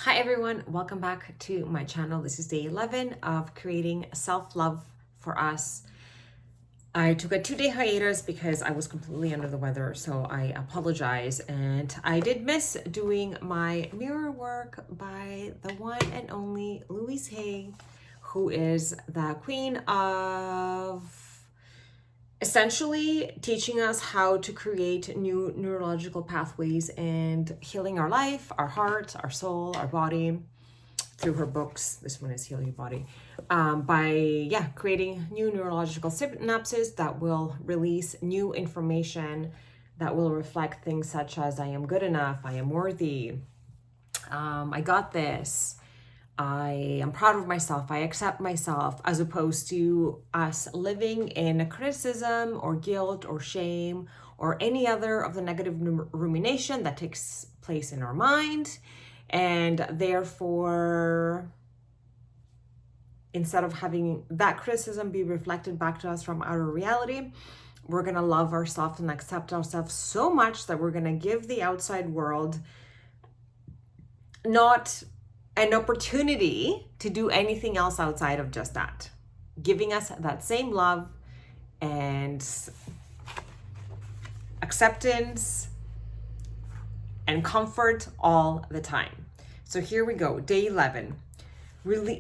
Hi everyone, welcome back to my channel. This is day 11 of creating self-love for us. I took a 2-day hiatus because I was completely under the weather, so I apologize. And I did miss doing my mirror work by the one and only Louise Hay, who is the queen of essentially teaching us how to create new neurological pathways and healing our life, our heart, our soul, our body through her books. This one is Heal Your Body, by creating new neurological synapses that will release new information that will reflect things such as I am good enough, I am worthy, I got this, I am proud of myself, I accept myself, as opposed to us living in criticism or guilt or shame or any other of the negative rumination that takes place in our mind. And therefore, instead of having that criticism be reflected back to us from outer reality, we're going to love ourselves and accept ourselves so much that we're going to give the outside world not an opportunity to do anything else outside of just that, giving us that same love and acceptance and comfort all the time. So here we go, day 11,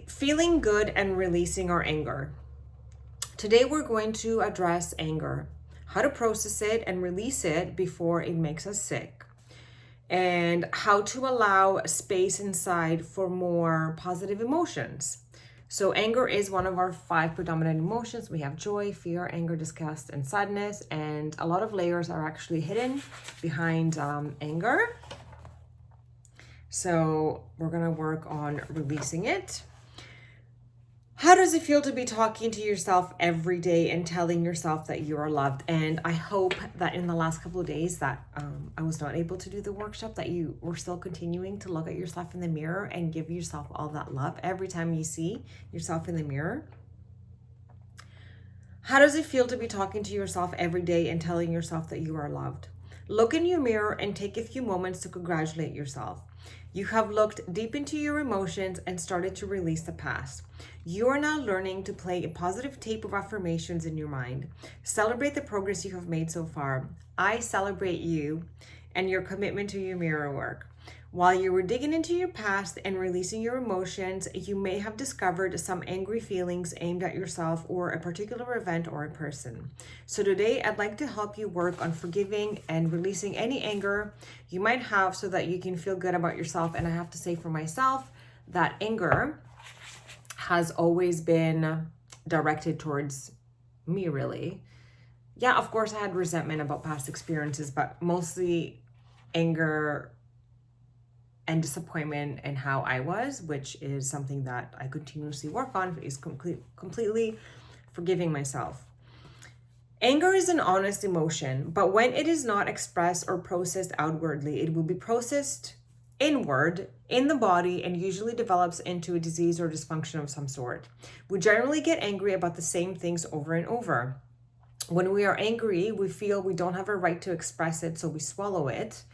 feeling good and releasing our anger. Today we're going to address anger, how to process it and release it before it makes us sick, and how to allow space inside for more positive emotions. So anger is one of our 5 predominant emotions. We have joy, fear, anger, disgust, and sadness, and a lot of layers are actually hidden behind anger. So we're gonna work on releasing it. How does it feel to be talking to yourself every day and telling yourself that you are loved? And I hope that in the last couple of days that I was not able to do the workshop, that you were still continuing to look at yourself in the mirror and give yourself all that love every time you see yourself in the mirror. How does it feel to be talking to yourself every day and telling yourself that you are loved? Look in your mirror and take a few moments to congratulate yourself. You have looked deep into your emotions and started to release the past. You are now learning to play a positive tape of affirmations in your mind. Celebrate the progress you have made so far. I celebrate you and your commitment to your mirror work. While you were digging into your past and releasing your emotions, you may have discovered some angry feelings aimed at yourself or a particular event or a person. So today, I'd like to help you work on forgiving and releasing any anger you might have so that you can feel good about yourself. And I have to say for myself that anger has always been directed towards me, really. Yeah, of course, I had resentment about past experiences, but mostly anger and disappointment in how I was, which is something that I continuously work on, is completely forgiving myself. Anger is an honest emotion, but when it is not expressed or processed outwardly, it will be processed inward in the body and usually develops into a disease or dysfunction of some sort. We generally get angry about the same things over and over. When we are angry, we feel we don't have a right to express it, so we swallow it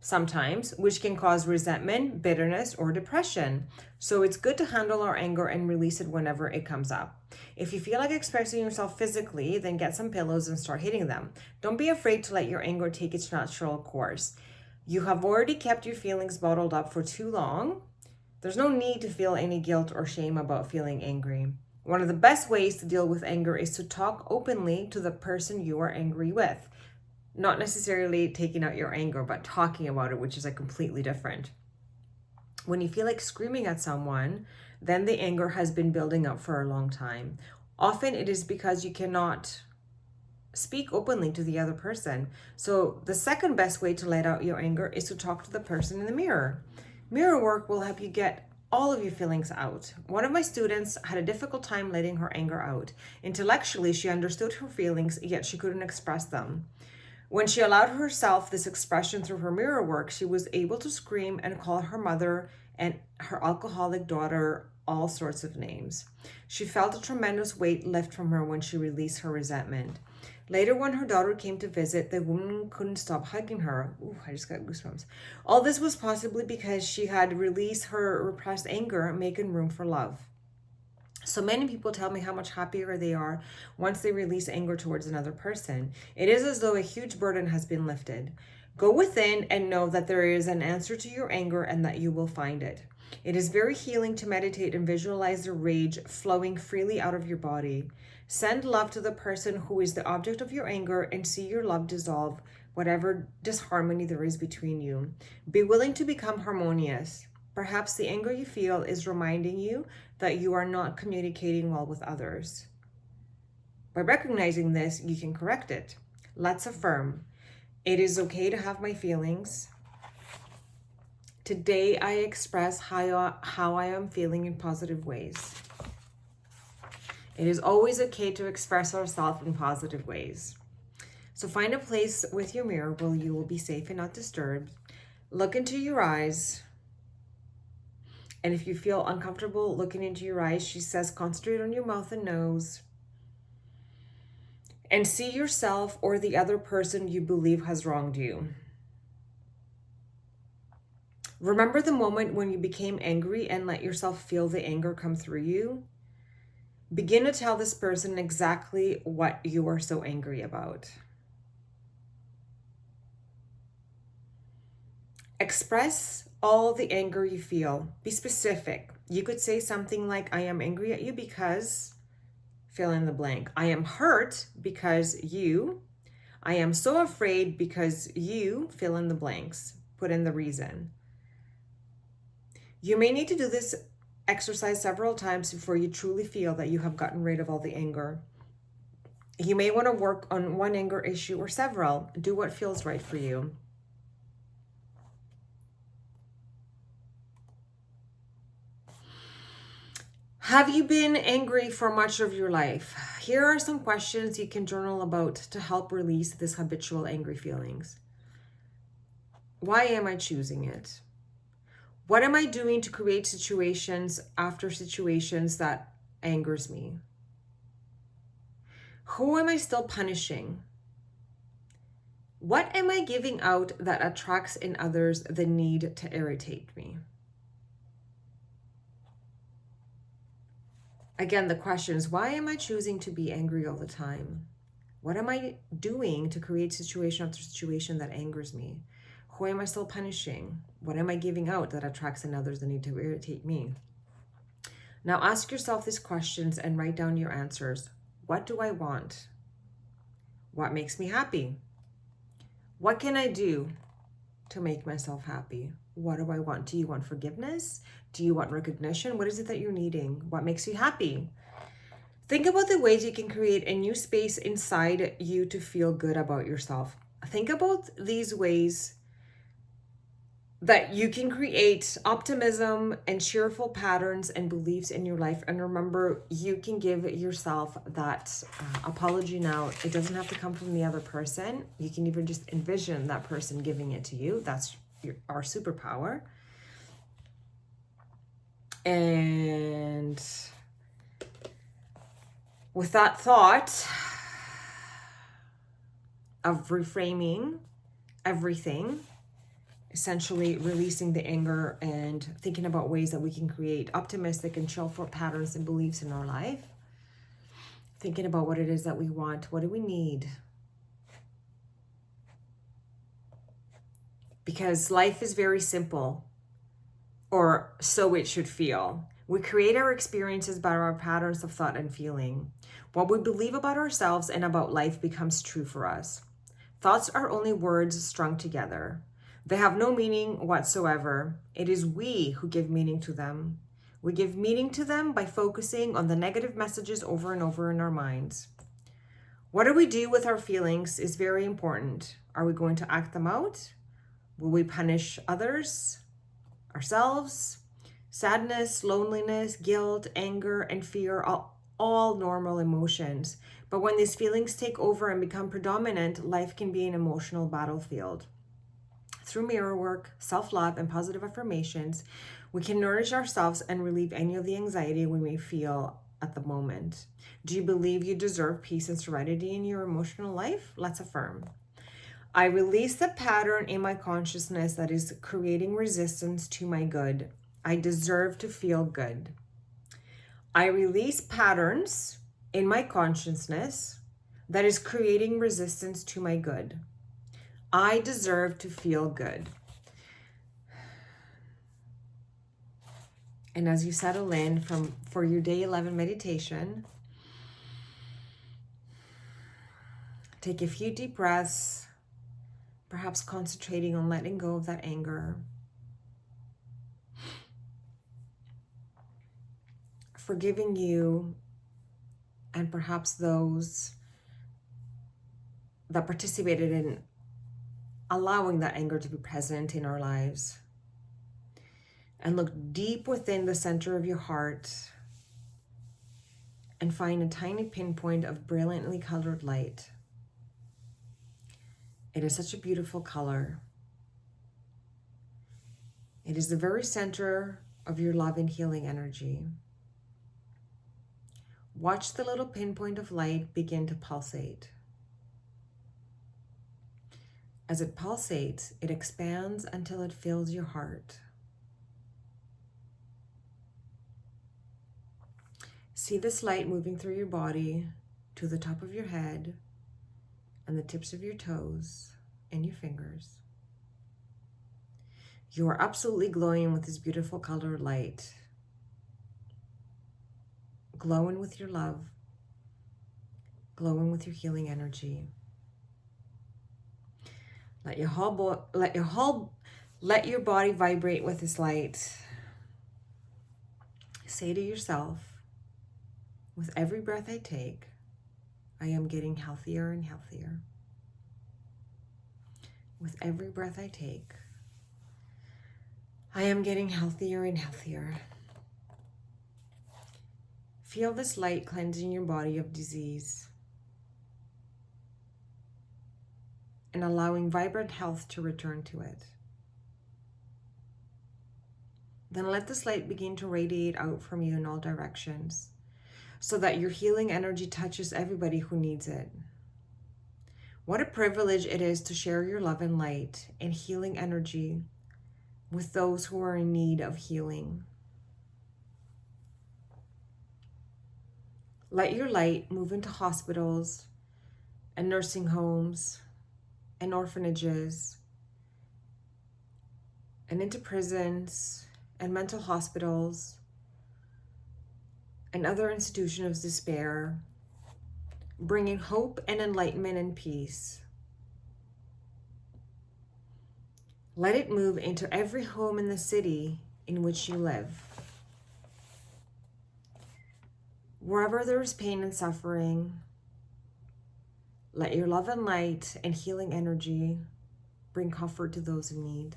sometimes, which can cause resentment, bitterness, or depression. So it's good to handle our anger and release it whenever it comes up. If you feel like expressing yourself physically, then get some pillows and start hitting them. Don't be afraid to let your anger take its natural course. You have already kept your feelings bottled up for too long. There's no need to feel any guilt or shame about feeling angry. One of the best ways to deal with anger is to talk openly to the person you are angry with. Not necessarily taking out your anger, but talking about it, which is completely different. When you feel like screaming at someone, then the anger has been building up for a long time. Often it is because you cannot speak openly to the other person. So the second best way to let out your anger is to talk to the person in the mirror. Mirror work will help you get all of your feelings out. One of my students had a difficult time letting her anger out. Intellectually, she understood her feelings, yet she couldn't express them. When she allowed herself this expression through her mirror work, she was able to scream and call her mother and her alcoholic daughter all sorts of names. She felt a tremendous weight lift from her when she released her resentment. Later, when her daughter came to visit, the woman couldn't stop hugging her. Ooh, I just got goosebumps. All this was possibly because she had released her repressed anger, making room for love. So many people tell me how much happier they are once they release anger towards another person. It is as though a huge burden has been lifted. Go within and know that there is an answer to your anger and that you will find it. It is very healing to meditate and visualize the rage flowing freely out of your body. Send love to the person who is the object of your anger and see your love dissolve whatever disharmony there is between you. Be willing to become harmonious. Perhaps the anger you feel is reminding you that you are not communicating well with others. By recognizing this, you can correct it. Let's affirm, it is okay to have my feelings. Today, I express how I am feeling in positive ways. It is always okay to express ourselves in positive ways. So find a place with your mirror where you will be safe and not disturbed. Look into your eyes. And if you feel uncomfortable looking into your eyes, she says, concentrate on your mouth and nose. And see yourself or the other person you believe has wronged you. Remember the moment when you became angry and let yourself feel the anger come through you. Begin to tell this person exactly what you are so angry about. Express all the anger you feel. Be specific. You could say something like, I am angry at you because, fill in the blank. I am hurt because you. I am so afraid because you, fill in the blanks. Put in the reason. You may need to do this exercise several times before you truly feel that you have gotten rid of all the anger. You may want to work on one anger issue or several. Do what feels right for you. Have you been angry for much of your life? Here are some questions you can journal about to help release this habitual angry feelings. Why am I choosing it? What am I doing to create situations after situations that angers me? Who am I still punishing? What am I giving out that attracts in others the need to irritate me? Again, the question is, why am I choosing to be angry all the time? What am I doing to create situation after situation that angers me? Who am I still punishing? What am I giving out that attracts in others the need to irritate me? Now ask yourself these questions and write down your answers. What do I want? What makes me happy? What can I do to make myself happy? What do I want? Do you want forgiveness? Do you want recognition? What is it that you're needing? What makes you happy? Think about the ways you can create a new space inside you to feel good about yourself. Think about these ways that you can create optimism and cheerful patterns and beliefs in your life. And remember, you can give yourself that apology now. It doesn't have to come from the other person. You can even just envision that person giving it to you. That's our superpower. And with that thought of reframing everything, essentially releasing the anger and thinking about ways that we can create optimistic and cheerful patterns and beliefs in our life. Thinking about what it is that we want. What do we need? Because life is very simple, or so it should feel. We create our experiences by our patterns of thought and feeling. What we believe about ourselves and about life becomes true for us. Thoughts are only words strung together. They have no meaning whatsoever. It is we who give meaning to them. We give meaning to them by focusing on the negative messages over and over in our minds. What do we do with our feelings is very important. Are we going to act them out? Will we punish others, ourselves? Sadness, loneliness, guilt, anger, and fear are all normal emotions. But when these feelings take over and become predominant, life can be an emotional battlefield. Through mirror work, self-love, and positive affirmations, we can nourish ourselves and relieve any of the anxiety we may feel at the moment? Do you believe you deserve peace and serenity in your emotional life? Let's affirm. I release the pattern in my consciousness that is creating resistance to my good. I deserve to feel good. I release patterns in my consciousness that is creating resistance to my good. I deserve to feel good. And as you settle in for your day 11 meditation, take a few deep breaths, perhaps concentrating on letting go of that anger. Forgiving you and perhaps those that participated in allowing that anger to be present in our lives. And look deep within the center of your heart and find a tiny pinpoint of brilliantly colored light. It is such a beautiful color. It is the very center of your love and healing energy. Watch the little pinpoint of light begin to pulsate. As it pulsates, it expands until it fills your heart. See this light moving through your body to the top of your head and the tips of your toes and your fingers. You are absolutely glowing with this beautiful colored light. Glowing with your love, glowing with your healing energy. Let your body vibrate with this light. Say to yourself, with every breath I take, I am getting healthier and healthier. With every breath I take, I am getting healthier and healthier. Feel this light cleansing your body of disease and allowing vibrant health to return to it. Then let this light begin to radiate out from you in all directions so that your healing energy touches everybody who needs it. What a privilege it is to share your love and light and healing energy with those who are in need of healing. Let your light move into hospitals and nursing homes and orphanages and into prisons and mental hospitals and other institutions of despair, bringing hope and enlightenment and peace. Let it move into every home in the city in which you live. Wherever there is pain and suffering, let your love and light and healing energy bring comfort to those in need.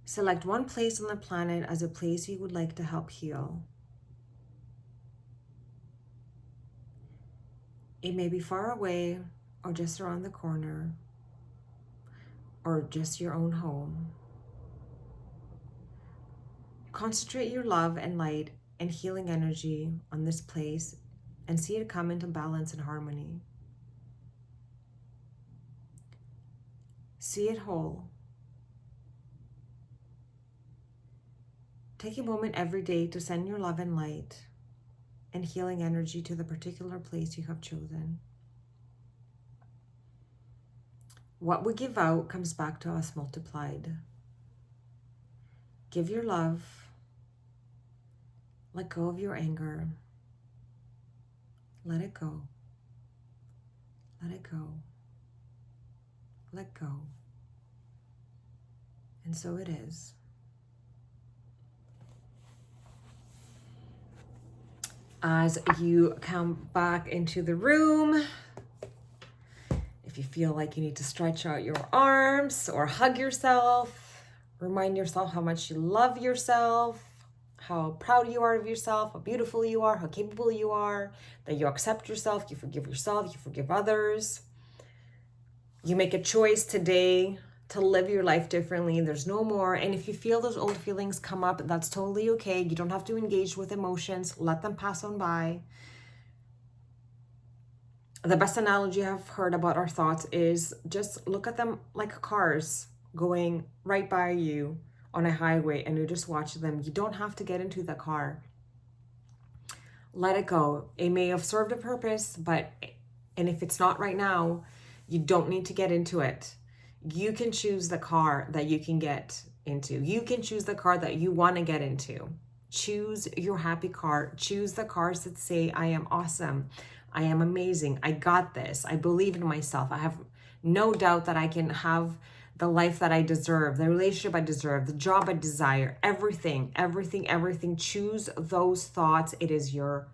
Select one place on the planet as a place you would like to help heal. It may be far away or just around the corner or just your own home. Concentrate your love and light and healing energy on this place and see it come into balance and harmony. See it whole. Take a moment every day to send your love and light and healing energy to the particular place you have chosen. What we give out comes back to us multiplied. Give your love. Let go of your anger. Let it go. Let it go. Let go. And so it is. As you come back into the room, if you feel like you need to stretch out your arms or hug yourself, remind yourself how much you love yourself, how proud you are of yourself, how beautiful you are, how capable you are, that you accept yourself, you forgive others. You make a choice today to live your life differently. There's no more. And if you feel those old feelings come up, that's totally okay. You don't have to engage with emotions. Let them pass on by. The best analogy I've heard about our thoughts is just look at them like cars going right by you on a highway, and you just watch them. You don't have to get into the car. Let it go. It may have served a purpose, and if it's not right now, you don't need to get into it. You can choose the car that you can get into. You can choose the car that you want to get into. Choose your happy car. Choose the cars that say, I am awesome. I am amazing. I got this. I believe in myself. I have no doubt that I can have the life that I deserve, the relationship I deserve, the job I desire, everything. Choose those thoughts. It is your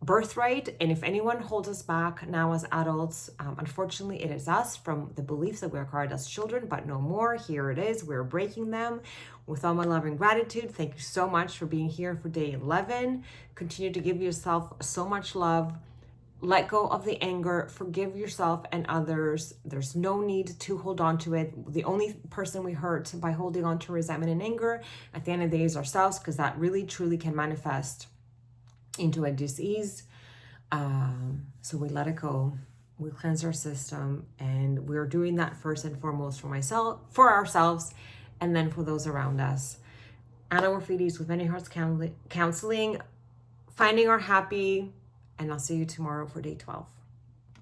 birthright. And if anyone holds us back now as adults, unfortunately, it is us from the beliefs that we acquired as children, but no more. Here it is. We're breaking them. With all my love and gratitude, thank you so much for being here for day 11. Continue to give yourself so much love. Let go of the anger, forgive yourself and others. There's no need to hold on to it. The only person we hurt by holding on to resentment and anger at the end of the day is ourselves, because that really truly can manifest into a disease. So we let it go. We cleanse our system, and we're doing that first and foremost for ourselves, and then for those around us. Anna Warfidis with Many Hearts Counseling, finding our happy. And I'll see you tomorrow for day 12.